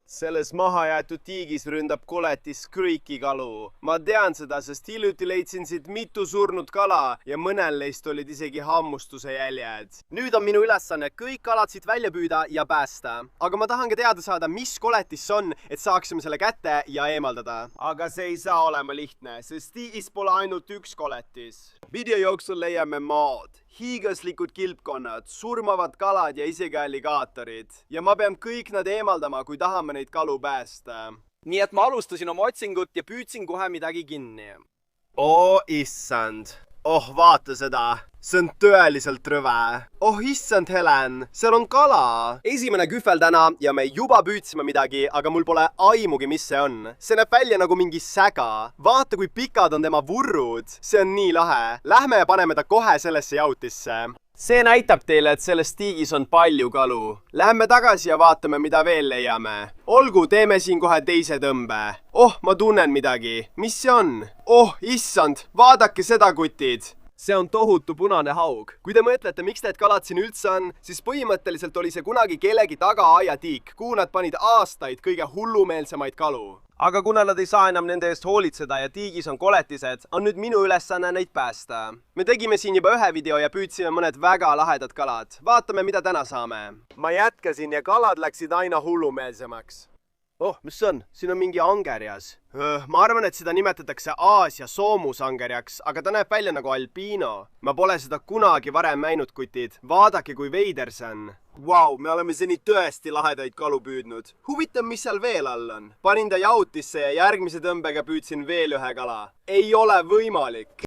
Selles mahajäetud tiigis ründab koletis Creeki kalu. Ma tean seda, sest hiljuti leidsin siit mitu surnud kala ja mõnel neist olid isegi hammustuse jäljed. Nüüd on minu ülesanne kõik kalad siit välja püüda ja päästa. Aga ma tahan ka teada saada, mis koletis see on, et saaksime selle kätte ja eemaldada. Aga see ei saa olema lihtne, sest tiigis pole ainult üks koletis. Video jooksul leiame maad, hiiglaslikud kilpkonnad, surmavad kalad ja isegi alligaatorid. Ja ma pean kõik nad eemaldama, kui tahame neid kalu päästa. Nii et ma alustasin oma otsingut ja püüdsin kohe midagi kinni. Oh issand. Oh, vaata seda. See on tõeliselt rõve. Oh issand, Helen, seal on kala. Esimene kühvel täna ja me juba püüdsime midagi, aga mul pole aimugi, mis see on. See näeb välja nagu mingi säga. Vaata, kui pikad on tema vurrud. See on nii lahe. Lähme ja paneme ta kohe sellesse jautisse. See näitab teile, et selles tiigis on palju kalu. Lähme tagasi ja vaatame, mida veel leiame. Olgu, teeme siin kohe teise tõmbe. Oh, ma tunnen midagi. Mis see on? Oh, issand, vaadake seda, kutid. See on tohutu punane haug. Kui te mõtlete, miks need kalad siin üldse on, siis põhimõtteliselt oli see kunagi kellegi tagaaiatiik, kuhu nad panid aastaid kõige hullumeelsemaid kalu. Aga kuna nad ei saa enam nende eest hoolitseda ja tiigis on koletised, on nüüd minu ülesanne neid päästa. Me tegime siin juba ühe video ja püüdsime mõned väga lahedad kalad. Vaatame, mida täna saame. Ma jätkasin ja kalad läksid aina hullumeelsemaks. Oh, mis see on? Siin on mingi angerjas. Ma arvan, et seda nimetatakse Aasia soomusangerjaks, aga ta näeb välja nagu albiino. Ma pole seda kunagi varem näinud, kutid. Vaadake, kui veider see on. Vau, me oleme seni tõesti lahedaid kalu püüdnud. Huvitav, mis seal veel all on. Panin ta jautisse ja järgmise tõmbega püüdsin veel ühe kala. Ei ole võimalik.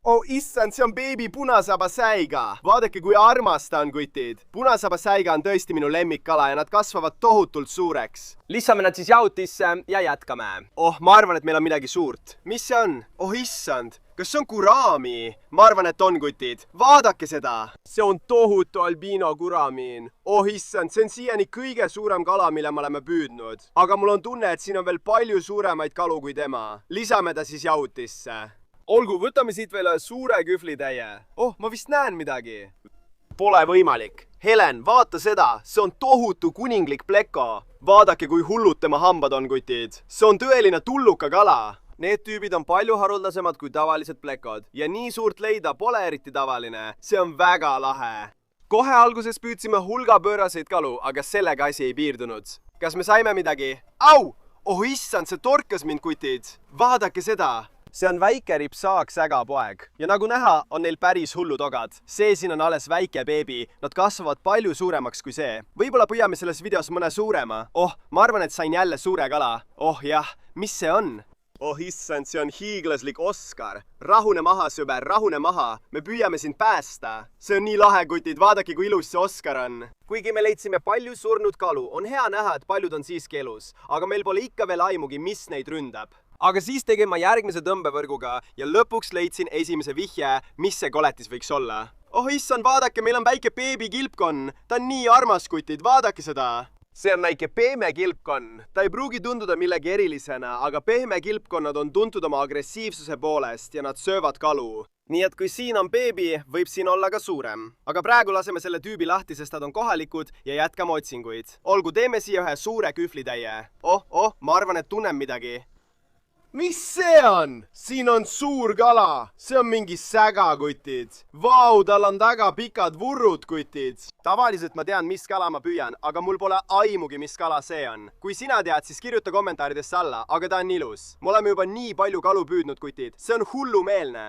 Oh issand, see on beebi punasabasäiga. Vaadake, kui armas ta on, kutid. Punasabasäiga on tõesti minu lemmikkala ja nad kasvavad tohutult suureks. Lissame nad siis jautisse ja jätkame. Oh, ma arvan, et meil on midagi suurt. Mis see on? Oh issand, kas see on gurami? Ma arvan, et on, kutid. Vaadake seda. See on tohutu albiino guramiin. Oh issand, see on siiani kõige suurem kala, mille me oleme püüdnud. Aga mul on tunne, et siin on veel palju suuremaid kalu kui tema. Lisame ta siis jautisse. Olgu, võtame siit veel suure kühvlitäie. Oh, ma vist näen midagi. Pole võimalik. Helen, vaata seda. See on tohutu kuninglik pleko. Vaadake, kui hullud tema hambad on, kutid. See on tõeline tulluka kala. Need tüübid on palju haruldasemad kui tavalised plekod. Ja nii suurt leida pole eriti tavaline. See on väga lahe. Kohe alguses püüdsime hulga pööraseid kalu, aga sellega asi ei piirdunud. Kas me saime midagi? Au! Oh issand, see torkas mind, kutid. Vaadake seda. See on väike ripsaak sägapoeg ja nagu näha, on neil päris hullud ogad. See siin on alles väike beebi, nad kasvavad palju suuremaks kui see. Võib-olla püüame selles videos mõne suurema. Oh, ma arvan, et sain jälle suure kala. Oh jah, mis see on? Oh issand, see on hiiglaslik Oskar. Rahune maha, sõber, rahune maha. Me püüame sind päästa. See on nii lahe, kutid, vaadake, kui ilus see Oskar on. Kuigi me leidsime palju surnud kalu, on hea näha, et paljud on siiski elus. Aga meil pole ikka veel aimugi, mis neid ründab. Aga siis tegin ma järgmise tõmbevõrguga ja lõpuks leidsin esimese vihje, mis see koletis võiks olla. Oh issand, vaadake, meil on väike beebi kilpkonn. Ta on nii armas, kutid, vaadake seda. See on väike pehme kilpkonn. Ta ei pruugi tunduda millegi erilisena, aga pehme kilpkonnad on tuntud oma agressiivsuse poolest ja nad söövad kalu. Nii et kui siin on beebi, võib siin olla ka suurem. Aga praegu laseme selle tüübi lahti, sest nad on kohalikud ja jätkame otsinguid. Olgu, teeme siia ühe suure kühvlitäie. Oh, ma arvan, et tunnen midagi. Mis see on? Siin on suur kala. See on mingi säga, kutid. Vau, tal on väga pikad vurrud, kutid. Tavaliselt ma tean, mis kala ma püüan, aga mul pole aimugi, mis kala see on. Kui sina tead, siis kirjuta kommentaaridesse alla, aga ta on ilus. Me oleme juba nii palju kalu püüdnud, kutid. See on hullumeelne.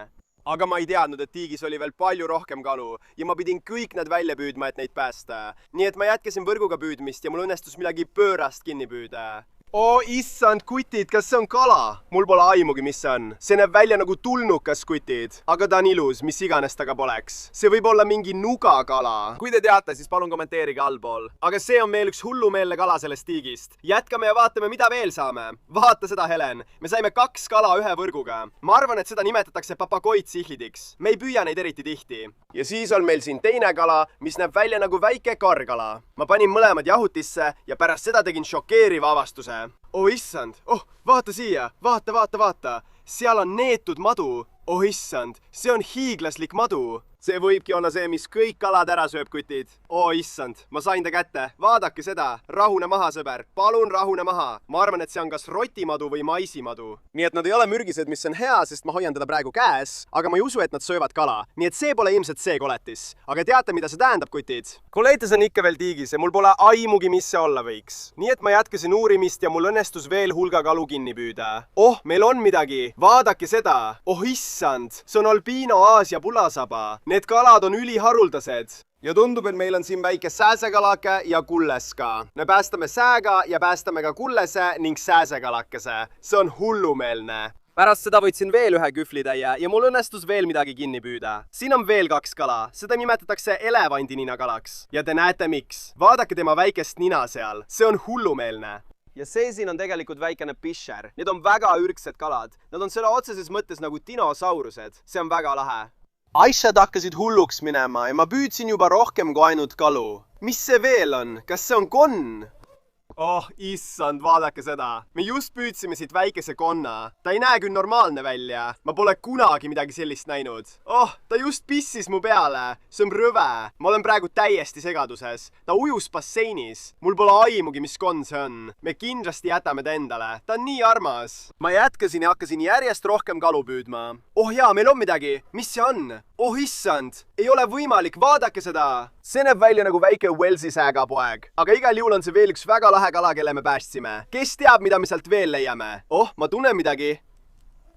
Aga ma ei teadnud, et tiigis oli veel palju rohkem kalu ja ma pidin kõik need välja püüdma, et neid päästa. Nii et ma jätkasin võrguga püüdmist ja mul õnnestus midagi pöörast kinni püüda. Oh issand, kutid, kas see on kala? Mul pole aimugi, mis see on. See näeb välja nagu tulnukas, kutid. Aga ta on ilus, mis iganes ta ka poleks. See võib olla mingi nugakala. Kui te teate, siis palun kommenteerige allpool. Aga see on meil üks hullumeelne kala sellest tiigist. Jätkame ja vaatame, mida veel saame. Vaata seda, Helen. Me saime 2 kala ühe võrguga. Ma arvan, et seda nimetatakse papagoid-sihlidiks. Me ei püüa neid eriti tihti. Ja siis on meil siin teine kala, mis näeb välja nagu väike kargala. Ma panin mõlemad jahutisse ja pärast seda tegin šokeeriva avastuse. Oh issand, oh, vaata siia, vaata. Seal on neetud madu. Oh issand, see on hiiglaslik madu. see võibki olla see, mis kõik kalad ära sööb, kutid. Oo issand, ma sain ta kätte. Vaadake seda. Rahune maha, sõber. Palun rahune maha. Ma arvan, et see on kas rotimadu või maisimadu. Nii et nad ei ole mürgised, mis on hea, sest ma hoian teda praegu käes, aga ma ei usu, et nad söövad kala. Nii et see pole ilmselt see koletis. Aga teate, mida see tähendab, kutid? Koletis on ikka veel tiigis ja mul pole aimugi, mis see olla võiks. Nii et ma jätkasin uurimist ja mul õnnestus veel hulga kalu kinni püüda. Oh, meil on midagi. Vaadake seda. Oh issand, see on albiino Aasia pulasaba. Need kalad on üliharuldased. Ja tundub, et meil on siin väike sääsekalake ja kulles ka. Me päästame sääga ja päästame ka kullese ning sääsekalakese. See on hullumeelne. Pärast seda võtsin veel ühe kühvlitäie ja mul õnnestus veel midagi kinni püüda. Siin on veel 2 kala. Seda nimetatakse elevandininakalaks. Ja te näete miks. Vaadake tema väikest nina seal. See on hullumeelne. Ja see siin on tegelikult väikene pisher. Need on väga ürgsed kalad. Nad on selle otseses mõttes nagu dinosaurused. See on väga lahe. Asjad hakkasid hulluks minema ja ma püüdsin juba rohkem kui ainult kalu. Mis see veel on? Kas see on konn? Oh, issand, vaadake seda. Me just püüdsime siit väikese konna. Ta ei näe küll normaalne välja. Ma pole kunagi midagi sellist näinud. Oh, ta just pissis mu peale. See on rõve. Ma olen praegu täiesti segaduses. Ta ujus basseinis. Mul pole aimugi, mis konn see on. Me kindlasti jätame ta endale. Ta on nii armas. Ma jätkasin ja hakkasin järjest rohkem kalu püüdma. Oh jaa, meil on midagi. Mis see on? Oh issand, ei ole võimalik, vaadake seda! See näeb välja nagu väike Walesi säägapoeg. Aga igal juhul on see veel üks väga lahe kala, kelle me päästsime. Kes teab, mida me sealt veel leiame? Oh, ma tunnen midagi.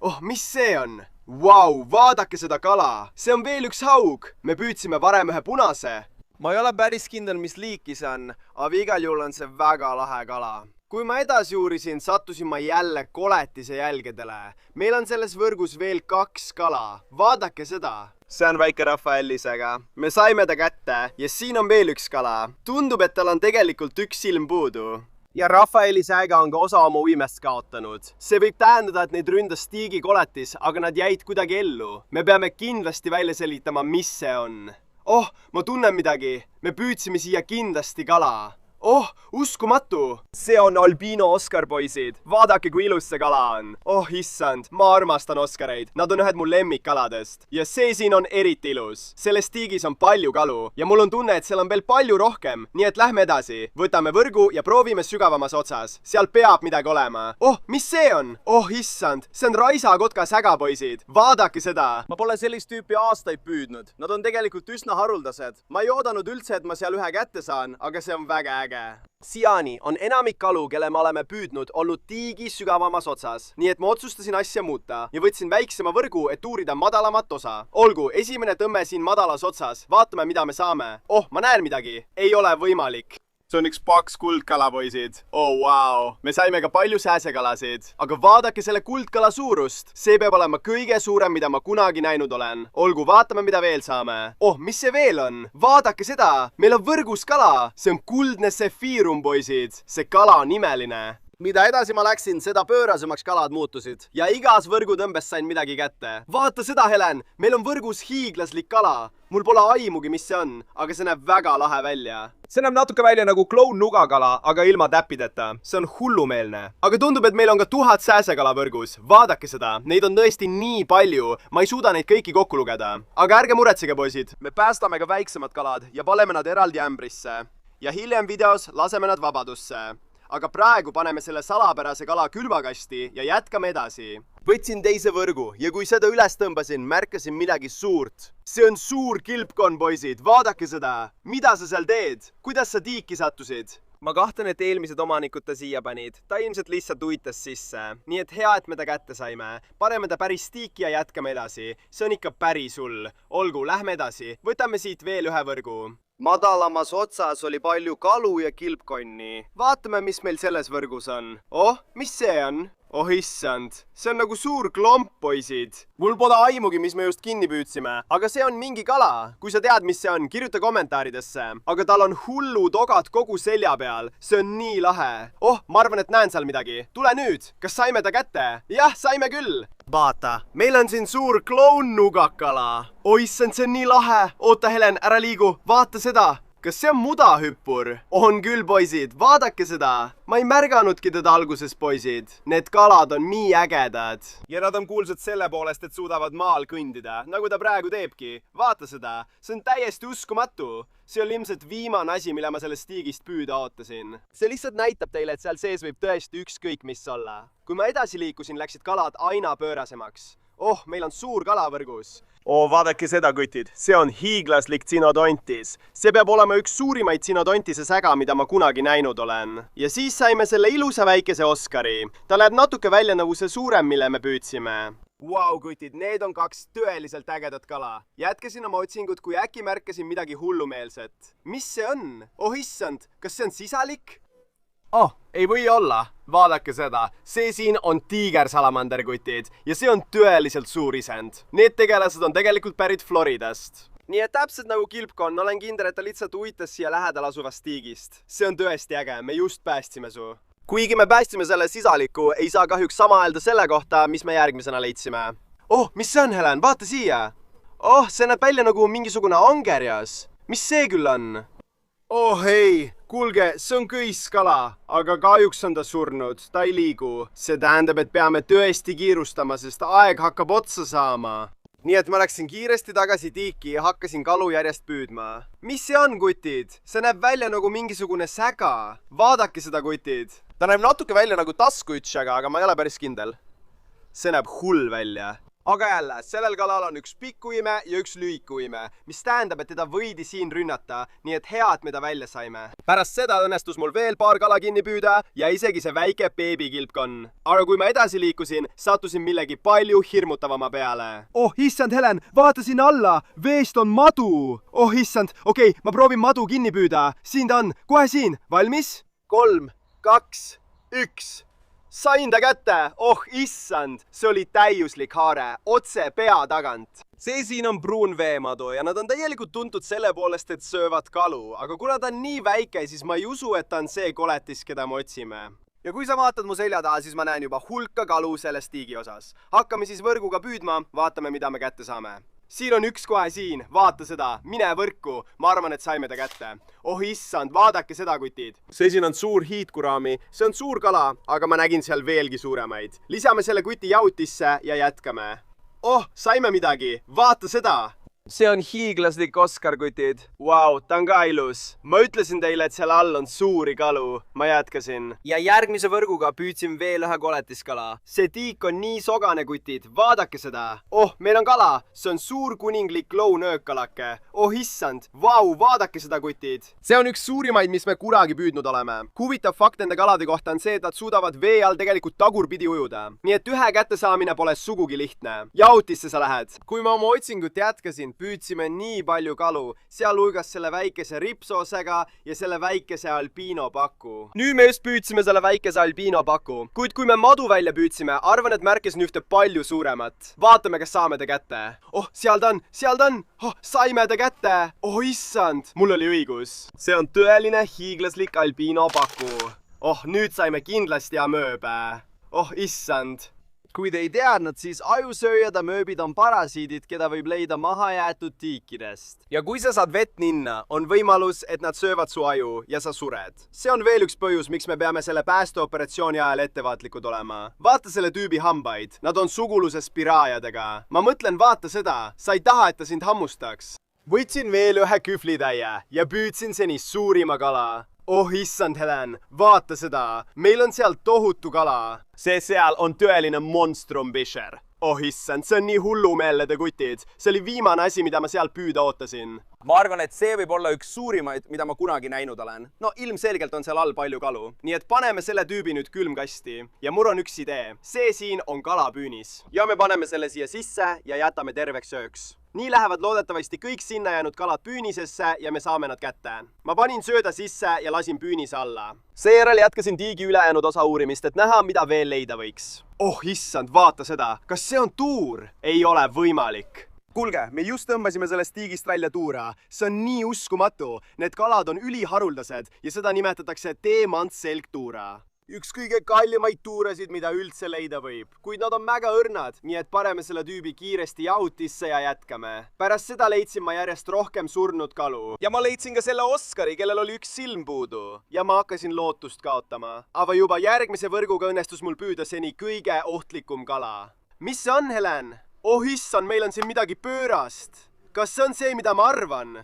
Oh, mis see on? Vau, vaadake seda kala! See on veel üks haug! Me püüdsime varem ühe punase. Ma ei ole päris kindel, mis liiki see on, aga igal juhul on see väga lahe kala. Kui ma edasi uurisin, sattusin ma jälle koletise jälgedele. Meil on selles võrgus veel 2 kala. Vaadake seda. See on väike Rafaelisega. Me saime ta kätte ja siin on veel 1 kala. Tundub, et tal on tegelikult 1 silm puudu. Ja Rafaeli sääga on ka osa oma uimest kaotanud. See võib tähendada, et neid ründas tiigikoletis, aga nad jäid kuidagi ellu. Me peame kindlasti välja selgitama, mis see on. Oh, ma tunnen midagi. Me püüdsime siia kindlasti kala. Oh, uskumatu! See on albiino Oscar, poisid. Vaadake, kui ilus see kala on. Oh, issand, ma armastan Oscareid. Nad on ühed mu lemmikkaladest. Ja see siin on eriti ilus. Selles tiigis on palju kalu ja mul on tunne, et seal on veel palju rohkem. Nii et lähme edasi. Võtame võrgu ja proovime sügavamas otsas. Seal peab midagi olema. Oh, mis see on? Oh, issand, see on raisakotka säga, poisid. Vaadake seda. Ma pole sellist tüüpi aastaid püüdnud. Nad on tegelikult üsna haruldased. Ma ei oodanud üldse, et ma seal ühe kätte saan, aga see on väga äge. Siiani on enamik kalu, kelle me oleme püüdnud, olnud tiigi sügavamas otsas. Nii et ma otsustasin asja muuta ja võtsin väiksema võrgu, et uurida madalamat osa. Olgu, esimene tõmme siin madalas otsas. Vaatame, mida me saame. Oh, ma näen midagi. Ei ole võimalik. See on üks paks kuldkala, poisid. Oh, wow. Me saime ka palju sääsekalasid. Aga vaadake selle kuldkala suurust. See peab olema kõige suurem, mida ma kunagi näinud olen. Olgu, vaatame, mida veel saame. Oh, mis see veel on? Vaadake seda. Meil on võrgus kala. See on kuldne sefiirum, poisid. See kala on imeline. Mida edasi ma läksin, seda pöörasemaks kalad muutusid. Ja igas võrgutõmbes sain midagi kätte. Vaata seda, Helen! Meil on võrgus hiiglaslik kala. Mul pole aimugi, mis see on, aga see näeb väga lahe välja. See näeb natuke välja nagu kloun-nugakala, aga ilma täppideta. See on hullumeelne. Aga tundub, et meil on ka 1000 sääsekala võrgus. Vaadake seda. Neid on tõesti nii palju. Ma ei suuda neid kõiki kokku lugeda. Aga ärge muretsege, poisid. Me päästame ka väiksemad kalad ja paneme nad eraldi ämbrisse. Ja hiljem videos laseme nad vabadusse. Aga praegu paneme selle salapärase kala külmakasti ja jätkame edasi. Võtsin teise võrgu ja kui seda üles tõmbasin, märkasin midagi suurt. See on suur kilpkonn, poisid. Vaadake seda. Mida sa seal teed? Kuidas sa tiiki sattusid? Ma kahtlen, et eelmised omanikud ta siia panid. Ta ilmselt lihtsalt uitas sisse. Nii et hea, et me ta kätte saime. Paneme ta päris tiiki ja jätkame edasi. See on ikka päris hull. Olgu, lähme edasi. Võtame siit veel ühe võrgu. Madalamas otsas oli palju kalu ja kilpkonni. Vaatame, mis meil selles võrgus on. Oh, mis see on? Oh issand, see on nagu suur klomp, poisid. Mul pole aimugi, mis me just kinni püüdsime, aga see on mingi kala. Kui sa tead, mis see on, kirjuta kommentaaridesse. Aga tal on hullu togad kogu selja peal. See on nii lahe. Oh, ma arvan, et näen seal midagi. Tule nüüd. Kas saime ta kätte? Jah, saime küll. Vaata, meil on siin suur kloun-nugakala. Oh issand, see on nii lahe. Oota, Helen, ära liigu. Vaata seda. kas see on mudahüppur? On küll, poisid, vaadake seda. ma ei märganudki teda alguses, poisid. Need kalad on nii ägedad. ja nad on kuulsad selle poolest, et suudavad maal kõndida, nagu ta praegu teebki. vaata seda, see on täiesti uskumatu. see oli ilmselt viimane asi, mille ma sellest tiigist püüda ootasin. see lihtsalt näitab teile, et seal sees võib tõesti ükskõik mis olla. kui ma edasi liikusin, läksid kalad aina pöörasemaks. Oh, meil on suur kalavõrgus. Vaadake seda, kutid. See on hiiglaslik tsinodontis. See peab olema üks suurimaid tsinodontise säga, mida ma kunagi näinud olen. Ja siis saime selle ilusa väikese Oskari. Ta näeb natuke välja nagu see suurem, mille me püüdsime. Vau, kutid, need on 2 tõeliselt ägedat kala. Jätkasin oma otsingut, kui äkki märkasin midagi hullumeelset. Mis see on? Oh issand, kas see on sisalik? Ei või olla. Vaadake seda. See siin on tiigersalamander, kutid. Ja see on tõeliselt suur isend. Need tegelased on tegelikult pärit Floridast. Nii et täpselt nagu kilpkonn, olen kindel, et ta lihtsalt uitas siia lähedal asuvast tiigist. See on tõesti äge. Me just päästsime su. Kuigi me päästsime selle sisaliku, ei saa kahjuks sama öelda selle kohta, mis me järgmisena leidsime. Mis see on, Helen? Vaata siia. See näeb välja nagu mingisugune angerjas. Mis see küll on? Ei, kuulge, see on köiskala, aga kahjuks on ta surnud, ta ei liigu. See tähendab, et peame tõesti kiirustama, sest aeg hakkab otsa saama. Nii et ma läksin kiiresti tagasi tiiki ja hakkasin kalu järjest püüdma. Mis see on, kutid? See näeb välja nagu mingisugune säga. Vaadake seda, kutid. Ta näeb natuke välja nagu taskuütšaga, aga ma ei ole päris kindel. See näeb hull välja. Aga jälle, sellel kalal on üks pikkuime ja üks lühikuime, mis tähendab, et teda võidi siin rünnata, nii et hea, et me ta välja saime. Pärast seda õnnestus mul veel paar kala kinni püüda ja isegi see väike beebikilpkonn. Aga kui ma edasi liikusin, sattusin millegi palju hirmutavama peale. Issand, Helen, vaata sinna alla, veest on madu. Issand, okei, ma proovin madu kinni püüda. Siin ta on, kohe siin, valmis? 3, 2, 1. Sain ta kätte! Issand! See oli täiuslik haare, otse pea tagant. See siin on pruun veemadu ja nad on täielikult tuntud selle poolest, et söövad kalu, aga kuna ta on nii väike, siis ma ei usu, et ta on see koletis, keda me otsime. Ja kui sa vaatad mu selja taha, siis ma näen juba hulka kalu selles tiigi osas. Hakkame siis võrguga püüdma, vaatame, mida me kätte saame. Siin on üks kohe siin, vaata seda, mine võrku, ma arvan, et saime ta kätte. Issand, vaadake seda, kutid. See siin on suur hiidkurami, see on suur kala, aga ma nägin seal veelgi suuremaid. Lisame selle kuti jautisse ja jätkame. Saime midagi, vaata seda. See on hiiglaslik Oskar, kutid. Vau, ta on ka ilus. Ma ütlesin teile, et seal all on suuri kalu. Ma jätkasin. Ja järgmise võrguga püüdsin veel ühe koletiskala. See tiik on nii sogane, kutid. Vaadake seda. Meil on kala. See on suur kuninglik lounöökkalake. Issand. Vau, vaadake seda, kutid. See on üks suurimaid, mis me kunagi püüdnud oleme. Huvitav fakt nende kalade kohta on see, et nad suudavad vee all tegelikult tagurpidi ujuda. Nii et ühe kätte saamine pole sugugi lihtne. Jautisse sa lähed. Kui ma oma otsingut jätkasin, püüdsime nii palju kalu, sealhulgas selle väikese ripsoosega ja selle väikese albiino paku. Nüüd me just püüdsime selle väikese albiino paku, kuid kui me madu välja püüdsime, arvan, et märkasin ühte palju suuremat. Vaatame, kas saame ta kätte. Seal ta on! Saime ta kätte! Issand! Mul oli õigus. See on tõeline hiiglaslik albiino paku. Nüüd saime kindlasti amööbe. Issand! Kui te ei teadnud, siis ajusööjad amööbid on parasiidid, keda võib leida mahajäetud tiikidest. Ja kui sa saad vett ninna, on võimalus, et nad söövad su aju ja sa sured. See on veel üks põhjus, miks me peame selle päästeoperatsiooni ajal ettevaatlikud olema. Vaata selle tüübi hambaid. Nad on suguluses piraajadega. Ma mõtlen, vaata seda. Sa ei taha, et ta sind hammustaks. Võtsin veel ühe küflitäie ja püüdsin seni suurima kala. Issand, Helen, vaata seda. Meil on seal tohutu kala. See seal on tõeline monstrum fisher. Issand, see on nii hullumeelede kutid. See oli viimane asi, mida ma sealt püüda ootasin. Ma arvan, et see võib olla üks suurimaid, mida ma kunagi näinud olen. Ilmselgelt on seal all palju kalu. Nii et paneme selle tüübi nüüd külmkasti. Ja mul on üks idee. See siin on kalapüünis. Ja me paneme selle siia sisse ja jätame terveks ööks. Nii lähevad loodetavasti kõik sinna jäänud kalad püünisesse ja me saame nad kätte. Ma panin sööda sisse ja lasin püünise alla. Seejärel jätkasin tiigi ülejäänud osa uurimist, et näha, mida veel leida võiks. Issand, vaata seda. Kas see on tuur? Ei ole võimalik. Kuulge, me just tõmbasime sellest tiigist välja tuura. See on nii uskumatu. Need kalad on üliharuldased ja seda nimetatakse teemantselgtuura. üks kõige kallimaid tuuresid, mida üldse leida võib, kuid nad on väga õrnad, nii et paneme selle tüübi kiiresti jahutisse ja jätkame. Pärast seda leidsin ma järjest rohkem surnud kalu. Ja ma leidsin ka selle Oskari, kellel oli üks silm puudu. Ja ma hakkasin lootust kaotama. Aga juba järgmise võrguga õnnestus mul püüda seni kõige ohtlikum kala. Mis see on, Helen? Oh issand, meil on siin midagi pöörast. Kas see on see, mida ma arvan?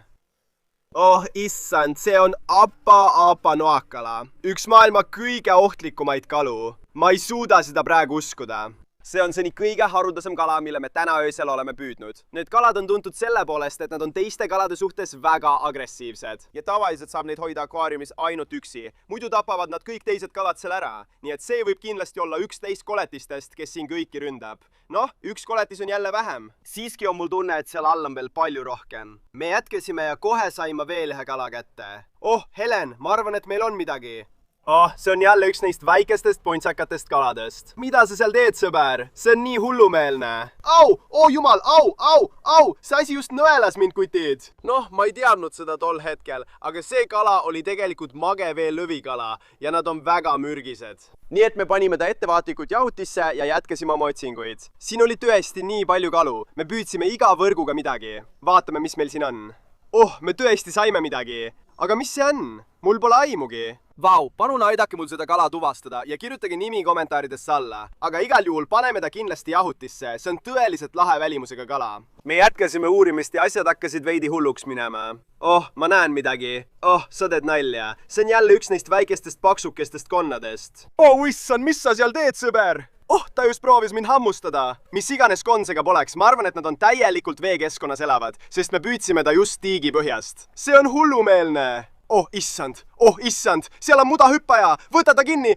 Oh issand, see on Apa noakala. Üks maailma kõige ohtlikumaid kalu. Ma ei suuda seda praegu uskuda. See on seni kõige haruldasem kala, mille me täna öösel oleme püüdnud. Need kalad on tuntud selle poolest, et nad on teiste kalade suhtes väga agressiivsed. Ja tavaliselt saab neid hoida akvaariumis ainult üksi. Muidu tapavad nad kõik teised kalad seal ära. Nii et see võib kindlasti olla üks teist koletistest, kes siin kõiki ründab. Noh, üks koletis on jälle vähem. Siiski on mul tunne, et seal all on veel palju rohkem. Me jätkasime ja kohe saime veel ühe kala kätte. Oh, Helen, ma arvan, et meil on midagi. Oh, see on jälle üks neist väikestest pontsakatest kaladest. Mida sa seal teed, sõber? See on nii hullumeelne. Au! Oh jumal! Au! See asi just nõelas mind, kutid. Noh, ma ei teadnud seda tol hetkel, aga see kala oli tegelikult magevee lõvikala ja nad on väga mürgised. Nii et me panime ta ettevaatlikult jahutisse ja jätkasime oma otsinguid. Siin oli tõesti nii palju kalu. Me püüdsime iga võrguga midagi. Vaatame, mis meil siin on. Oh, me tõesti saime midagi. Aga mis see on? Mul pole aimugi. Vau, palun aidake mul seda kala tuvastada ja kirjutage nimi kommentaaridesse alla. Aga igal juhul paneme ta kindlasti jahutisse, see on tõeliselt lahe välimusega kala. Me jätkasime uurimist ja asjad hakkasid veidi hulluks minema. Oh, ma näen midagi. Oh, sa teed nalja. See on jälle üks neist väikestest paksukestest konnadest. Oh, issand, mis sa seal teed, sõber? Oh, ta just proovis mind hammustada. Mis iganes konsega poleks, ma arvan, et nad on täielikult veekeskkonnas elavad, sest me püüdsime ta just tiigi põhjast. See on hullumeelne. Oh issand, seal on mudahüppaja, võta ta kinni!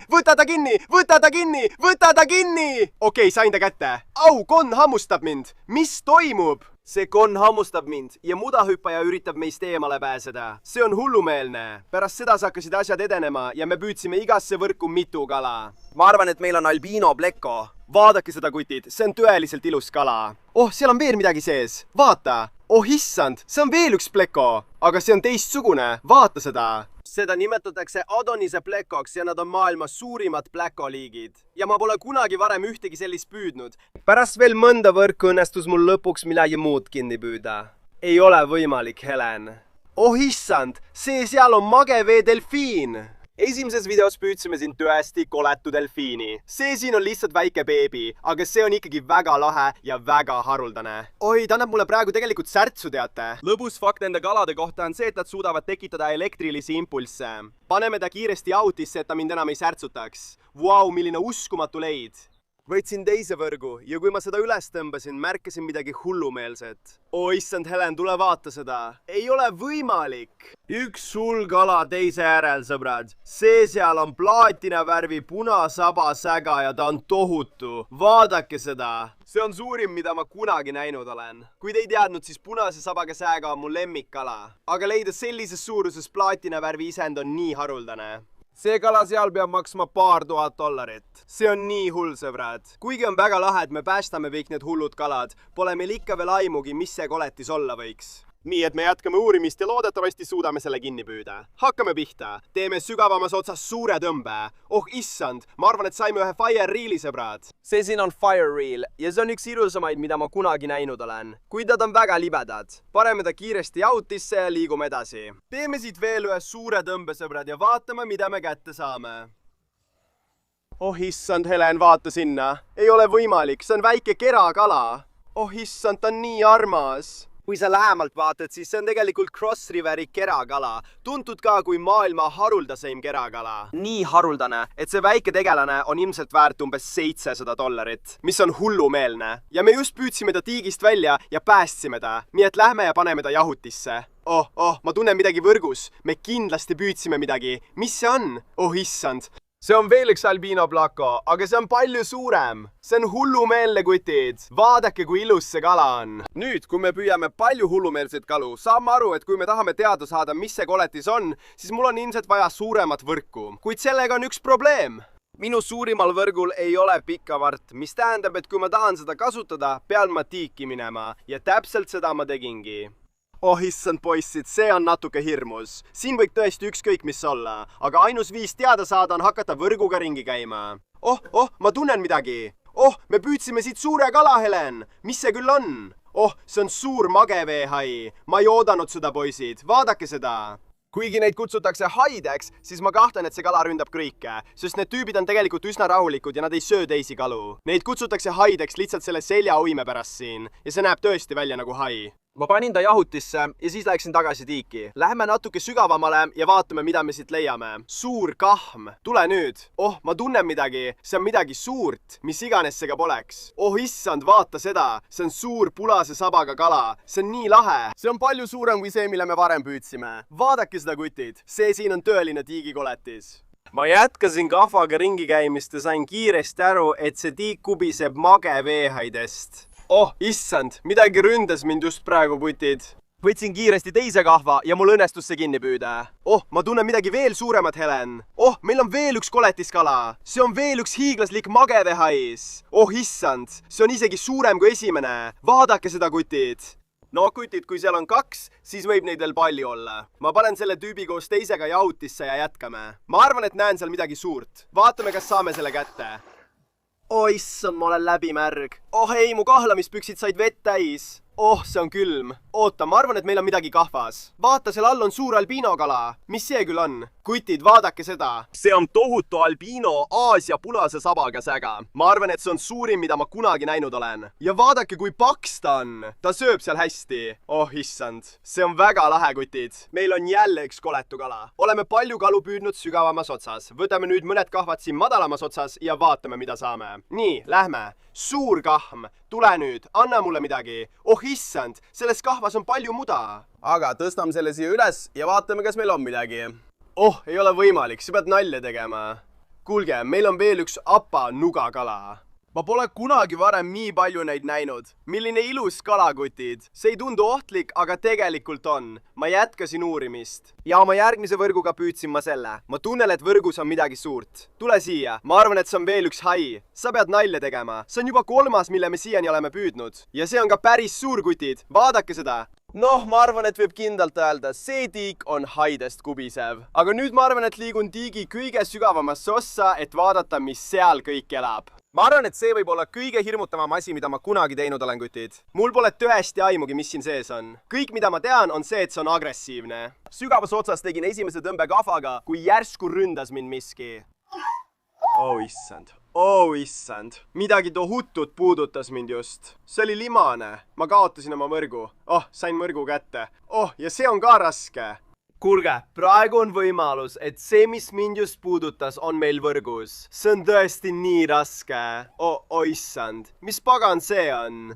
Okei, sain ta kätte. Au, konn hammustab mind. Mis toimub? See konn hammustab mind ja mudahüppaja üritab meist eemale pääseda. See on hullumeelne. Pärast seda hakkasid asjad edenema ja me püüdsime igasse võrku mitu kala. Ma arvan, et meil on albino pleko. Vaadake seda, kutid, see on tõeliselt ilus kala. Oh, seal on veel midagi sees. Vaata! Oh issand, see on veel üks pleko, aga see on teistsugune, vaata seda. Seda nimetatakse Adonise plekoks ja nad on maailma suurimad plekoliigid. Ja ma pole kunagi varem ühtegi sellist püüdnud. Pärast veel mõnda võrku õnnestus mul lõpuks midagi muud kinni püüda. Ei ole võimalik, Helen. Oh issand, see seal on magevee delfiin. Esimeses videos püüdsime siin tõesti koletu delfiini. See siin on lihtsalt väike beebi, aga see on ikkagi väga lahe ja väga haruldane. Oi, ta annab mulle praegu tegelikult särtsu, teate. Lõbus fakt nende kalade kohta on see, et nad suudavad tekitada elektrilisi impulsse. Paneme ta kiiresti jahutisse, et ta mind enam ei särtsutaks. Vau, milline uskumatu leid. Võtsin teise võrgu ja kui ma seda üles tõmbasin, märkasin midagi hullumeelset. Oo issand, Helen, tule vaata seda. Ei ole võimalik. Üks hull kala teise järel, sõbrad. See seal on plaatina värvi punasaba säga ja ta on tohutu. Vaadake seda. See on suurim, mida ma kunagi näinud olen. Kui te ei teadnud, siis punase sabaga säga on mu lemmikkala. Aga leida sellises suuruses plaatina värvi isend on nii haruldane. See kala seal peab maksma $2000. See on nii hull, sõbrad. Kuigi on väga lahe, et me päästame kõik need hullud kalad, pole meil ikka veel aimugi, mis see koletis olla võiks. Nii et me jätkame uurimist ja loodetavasti suudame selle kinni püüda. Hakkame pihta. Teeme sügavamas otsas suure tõmbe. Oh issand, ma arvan, et saime ühe fire reel'i, sõbrad. See siin on fire reel ja see on üks ilusamaid, mida ma kunagi näinud olen. Kuid nad on väga libedad. Paneme ta kiiresti jahutisse ja liigume edasi. Teeme siit veel ühe suure tõmbe, sõbrad, ja vaatame, mida me kätte saame. Oh issand, Helen, vaata sinna. Ei ole võimalik, see on väike kerakala. Oh issand, ta on nii armas. Kui sa lähemalt vaatad, siis see on tegelikult Cross Riveri kerakala, tuntud ka kui maailma haruldaseim kerakala. Nii haruldane, et see väike tegelane on ilmselt väärt umbes $700, mis on hullumeelne. Ja me just püüdsime ta tiigist välja ja päästsime ta, nii et lähme ja paneme ta jahutisse. Oh, ma tunnen midagi võrgus. Me kindlasti püüdsime midagi. Mis see on? Oh issand. See on veel üks albino plako, aga see on palju suurem. See on hullumeelne, kutid. Vaadake, kui ilus see kala on. Nüüd, kui me püüame palju hullumeelseid kalu, saame aru, et kui me tahame teada saada, mis see koletis on, siis mul on ilmselt vaja suuremat võrku. Kuid sellega on üks probleem. Minu suurimal võrgul ei ole pikka vart, mis tähendab, et kui ma tahan seda kasutada, pean ma tiiki minema. Ja täpselt seda ma tegingi. oh issand poissid, see on natuke hirmus. Siin võib tõesti ükskõik mis olla, aga ainus viis teada saada on hakata võrguga ringi käima. Oh, ma tunnen midagi. Oh, me püüdsime siit suure kala, Helen. Mis see küll on? Oh, see on suur mageveehai. Ma ei oodanud seda, poisid. Vaadake seda. Kuigi neid kutsutakse haideks, siis ma kahtlen, et see kala ründab kõike, sest need tüübid on tegelikult üsna rahulikud ja nad ei söö teisi kalu. Neid kutsutakse haideks lihtsalt selle seljauime pärast siin ja see näeb tõesti välja nagu hai. Ma panin ta jahutisse ja siis läksin tagasi tiiki. Lähme natuke sügavamale ja vaatame, mida me siit leiame. Suur kahm. Tule nüüd. Oh, ma tunnen midagi. See on midagi suurt, mis iganes see ka poleks. Oh issand, vaata seda. See on suur pulase sabaga kala. See on nii lahe. See on palju suurem kui see, mille me varem püüdsime. Vaadake seda, kutid. See siin on tõeline tiigikoletis. Ma jätkasin kahvaga ringi käimist ja sain kiiresti aru, et see tiik kubiseb mageveehaidest. Oh, issand, midagi ründas mind just praegu, putid. Võtsin kiiresti teise kahva ja mul õnnestus see kinni püüda. Oh, ma tunnen midagi veel suuremat, Helen. Oh, meil on veel üks koletiskala. See on veel üks hiiglaslik magevehais. Oh, issand, see on isegi suurem kui esimene. Vaadake seda, kutid. No, kutid, kui seal on 2, siis võib neid veel palju olla. Ma panen selle tüübi koos teisega jahutisse ja jätkame. Ma arvan, et näen seal midagi suurt. Vaatame, kas saame selle kätte. Oh issand, ma olen läbimärg. Oh ei, mu kahlamispüksid said vett täis. Oh, see on külm. Oota, ma arvan, et meil on midagi kahvas. Vaata, seal all on suur albiinokala. Mis see küll on? Kutid, vaadake seda. See on tohutu albiino Aasia pulase sabaga säga. Ma arvan, et see on suurim, mida ma kunagi näinud olen. Ja vaadake, kui paks ta on. Ta sööb seal hästi. Oh issand. See on väga lahe, kutid. Meil on jälle üks koletu kala. Oleme palju kalu püüdnud sügavamas otsas. Võtame nüüd mõned kahvad siin madalamas otsas ja vaatame, mida saame. Nii, lähme. Suur kahm. Tule nüüd, anna mulle midagi. Oh issand, selles kahvas on palju muda. Aga tõstame selle siia üles ja vaatame, kas meil on midagi. Oh, ei ole võimalik, sa pead nalja tegema. Kuulge, meil on veel üks apa nugakala. Ma pole kunagi varem nii palju neid näinud. Milline ilus kalakutid. See ei tundu ohtlik, aga tegelikult on. Ma jätkasin uurimist. Ja oma järgmise võrguga püüdsin ma selle. Ma tunnen, et võrgus on midagi suurt. Tule siia. Ma arvan, et see on veel üks hai. Sa pead nalja tegema. See on juba 3., mille me siiani oleme püüdnud. Ja see on ka päris suur, kutid. Vaadake seda. Noh, ma arvan, et võib kindlalt öelda, see tiik on haidest kubisev. Aga nüüd ma arvan, et liigun tiigi kõige sügavamasse ossa, et vaadata, mis seal kõik elab. Ma arvan, et see võib olla kõige hirmutavam asi, mida ma kunagi teinud olen, kutid. Mul pole tõesti aimugi, mis siin sees on. Kõik, mida ma tean, on see, et see on agressiivne. Sügavas otsas tegin esimese tõmbe kahvaga, kui järsku ründas mind miski. Oh issand. Oh issand. Midagi tohutut puudutas mind just. See oli limane. Ma kaotasin oma võrgu. Oh, sain võrgu kätte. Oh, ja see on ka raske. Kuulge, praegu on võimalus, et see, mis mind just puudutas, on meil võrgus. See on tõesti nii raske. Oh issand. Mis pagan see on?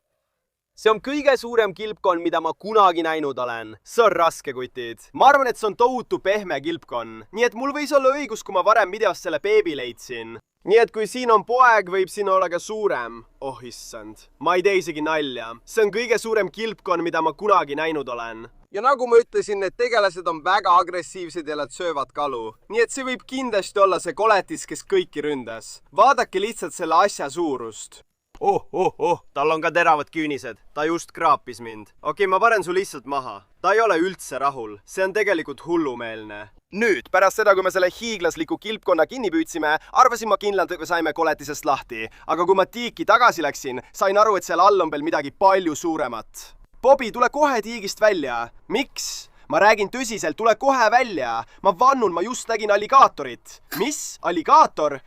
See on kõige suurem kilpkonn, mida ma kunagi näinud olen. See on raske, kutid. Ma arvan, et see on tohutu pehme kilpkonn. Nii et mul võis olla õigus, kui ma varem videost selle beebi leidsin. Nii et kui siin on poeg, võib siin olla ka suurem. Oh issand. Ma ei tee isegi nalja. See on kõige suurem kilpkonn, mida ma kunagi näinud olen. Ja nagu ma ütlesin, need tegelased on väga agressiivsed ja nad söövad kalu. Nii et see võib kindlasti olla see koletis, kes kõiki ründas. Vaadake lihtsalt selle asja suurust. Tal on ka teravad küünised. Ta just kraapis mind. Okei, ma panen su lihtsalt maha. Ta ei ole üldse rahul. See on tegelikult hullumeelne. Nüüd, pärast seda, kui me selle hiiglasliku kilpkonna kinni püüdsime, arvasin ma kindlalt, et me saime koletisest lahti. Aga kui ma tiiki tagasi läksin, sain aru, et seal all on veel midagi palju suuremat. Bobby, tule kohe tiigist välja. Miks? Ma räägin tõsiselt, tule kohe välja. Ma vannun, ma just nägin alligaatorit. Mis? Alligaator?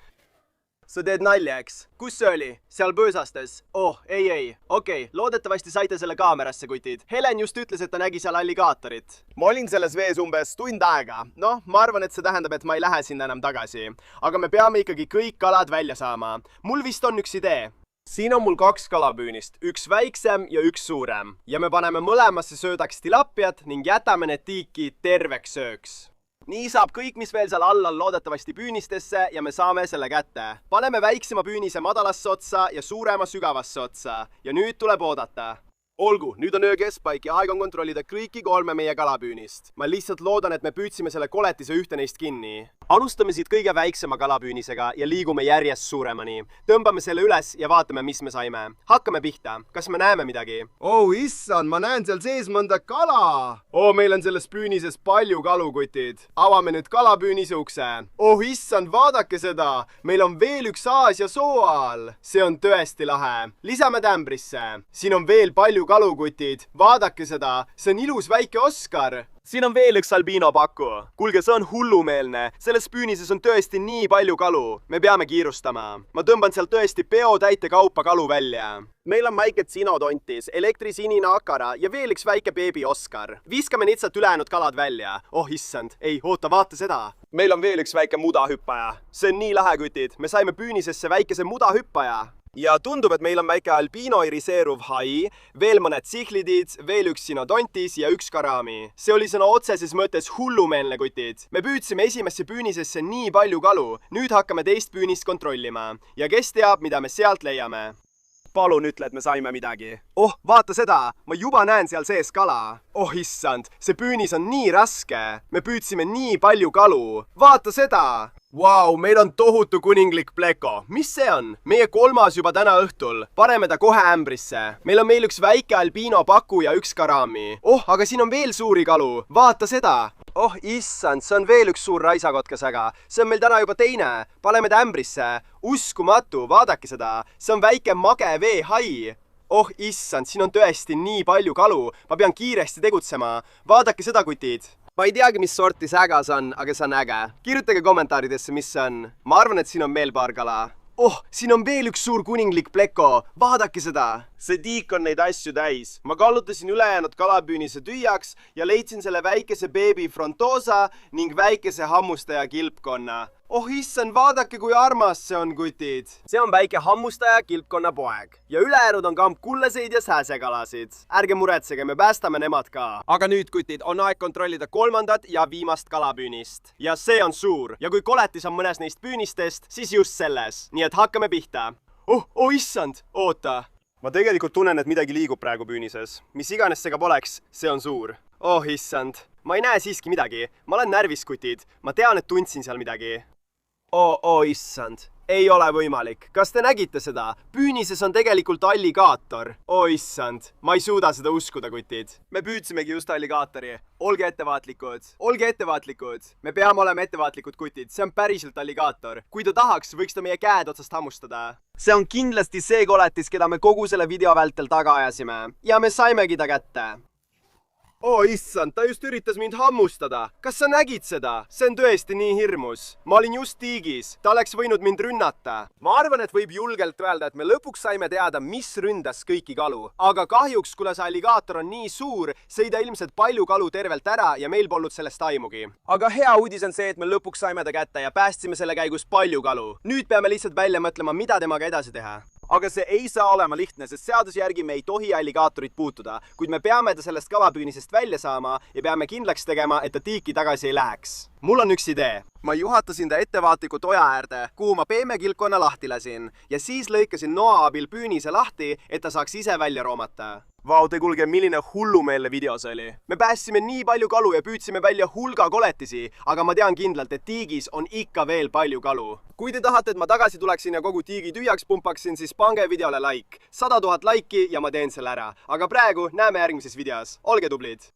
Sa teed nalja, eks? Kus see oli? Seal põõsastes? Oh, ei. Okei, loodetavasti saite selle kaamerasse, kutid. Helen just ütles, et ta nägi seal alligaatorit. Ma olin selles vees umbes tund aega. Noh, ma arvan, et see tähendab, et ma ei lähe sinna enam tagasi. Aga me peame ikkagi kõik kalad välja saama. Mul vist on üks idee. Siin on mul 2 kalapüünist, üks väiksem ja üks suurem. Ja me paneme mõlemasse söödaks tilapiat ning jätame need tiiki terveks sööks. Nii saab kõik, mis veel seal all on, loodetavasti püünistesse ja me saame selle kätte. Paneme väiksema püünise madalasse otsa ja suurema sügavasse otsa. Ja nüüd tuleb oodata. Olgu, nüüd on öö keskpaik ja aeg on kontrollida kõiki 3 meie kalapüünist. Ma lihtsalt loodan, et me püüdsime selle koletise ühte neist kinni. alustame siit kõige väiksema kalapüünisega ja liigume järjest suuremani. Tõmbame selle üles ja vaatame, mis me saime. Hakkame pihta. Kas me näeme midagi? Oh issand, ma näen seal sees mõnda kala. Meil on selles püünises palju kalu, kutid. Avame nüüd kalapüünise ukse. Oh issand, vaadake seda. Meil on veel üks Aasia sooal. See on tõesti lahe. Lisame tämbrisse. Siin on veel palju kalu, kutid. Vaadake seda. See on ilus väike Oskar. Siin on veel üks albiino paku. Kuulge, see on hullumeelne. Selles püünises on tõesti nii palju kalu. Me peame kiirustama. Ma tõmban sealt tõesti peotäite kaupa kalu välja. Meil on väike tsinodontis, elektrisinine akara ja veel üks väike beebi Oskar. Viskame nitsalt ülejäänud kalad välja. Oh issand, ei, oota, vaata seda. Meil on veel üks väike mudahüppaja. See on nii lahe, kutid. Me saime püünisesse väikese mudahüppaja. Ja tundub, et meil on väike albiino iriseeruv hai, veel mõned sihhlidid, veel üks sinodontis ja üks karami. See oli sõna otseses mõttes hullumeelne, kutid. Me püüdsime esimesse püünisesse nii palju kalu. Nüüd hakkame teist püünist kontrollima. Ja kes teab, mida me sealt leiame? Palun ütle, et me saime midagi. Oh, vaata seda! Ma juba näen seal sees kala. Oh issand, see püünis on nii raske. Me püüdsime nii palju kalu. Vaata seda! Vau, meil on tohutu kuninglik pleko. Mis see on? Meie kolmas juba täna õhtul. Paneme ta kohe ämbrisse. Meil on üks väike albiino paku ja üks karami. Oh, aga siin on veel suuri kalu. Vaata seda! Oh issand, see on veel üks suur raisakotkasäga. See on meil täna juba teine. Paneme ta ämbrisse. Uskumatu, vaadake seda. See on väike mage veehai. Oh issand, siin on tõesti nii palju kalu. Ma pean kiiresti tegutsema. Vaadake seda, kutid. Ma ei teagi, mis sorti säga see on, aga see on äge. Kirjutage kommentaaridesse, mis see on. Ma arvan, et siin on veel paar kala. Oh, siin on veel üks suur kuninglik pleko. Vaadake seda. See tiik on neid asju täis. Ma kallutasin ülejäänud kalapüünise tühjaks ja leidsin selle väikese beebi frontosa ning väikese hammustaja kilpkonna. Oh issand, vaadake, kui armas see on, kutid. See on väike hammustaja kilpkonna poeg. Ja ülejäänud on kamp kulleseid ja sääsekalasid. Ärge muretsege, me päästame nemad ka. Aga nüüd, kutid, on aeg kontrollida kolmandat ja viimast kalapüünist. Ja see on suur. Ja kui koletis on mõnes neist püünistest, siis just selles. Nii et hakkame pihta. Oh issand, oota. Ma tegelikult tunnen, et midagi liigub praegu püünises. Mis iganes see ka poleks, see on suur. Oh issand. Ma ei näe siiski midagi. Ma olen närvis, kutid. Ma tean, et tundsin seal midagi. Oh issand. Ei ole võimalik. Kas te nägite seda? Püünises on tegelikult alligaator. Oh issand. Ma ei suuda seda uskuda, kutid. Me püüdsimegi just alligaatori. Olge ettevaatlikud. Olge ettevaatlikud. Me peame olema ettevaatlikud, kutid. See on päriselt alligaator. Kui ta tahaks, võiks ta meie käed otsast hammustada. See on kindlasti see koletis, keda me kogu selle video vältel taga ajasime. Ja me saimegi ta kätte. Oh issand, ta just üritas mind hammustada. Kas sa nägid seda? See on tõesti nii hirmus. Ma olin just tiigis. Ta oleks võinud mind rünnata. Ma arvan, et võib julgelt öelda, et me lõpuks saime teada, mis ründas kõiki kalu. Aga kahjuks, kuna see alligaator on nii suur, sõi ta ilmselt palju kalu tervelt ära ja meil polnud sellest aimugi. Aga hea uudis on see, et me lõpuks saime ta kätte ja päästsime selle käigus palju kalu. Nüüd peame lihtsalt välja mõtlema, mida temaga edasi teha. Aga see ei saa olema lihtne, sest seaduse järgi me ei tohi alligaatorit puutuda, kuid me peame ta sellest kalapüünisest välja saama ja peame kindlaks tegema, et ta tiiki tagasi ei läheks. Mul on üks idee. Ma juhatasin ta ettevaatlikult oja äärde, kuhu ma peemekilpkonna lahti lasin ja siis lõikasin noa abil püünise lahti, et ta saaks ise välja roomata. Vau, te kuulge, milline hullumeelne video see oli. Me päästsime nii palju kalu ja püüdsime välja hulga koletisi, aga ma tean kindlalt, et tiigis on ikka veel palju kalu. Kui te tahate, et ma tagasi tuleksin ja kogu tiigi tühjaks pumpaksin, siis pange videole like. 100 000 laiki ja ma teen selle ära. Aga praegu näeme järgmises videos. Olge tublid!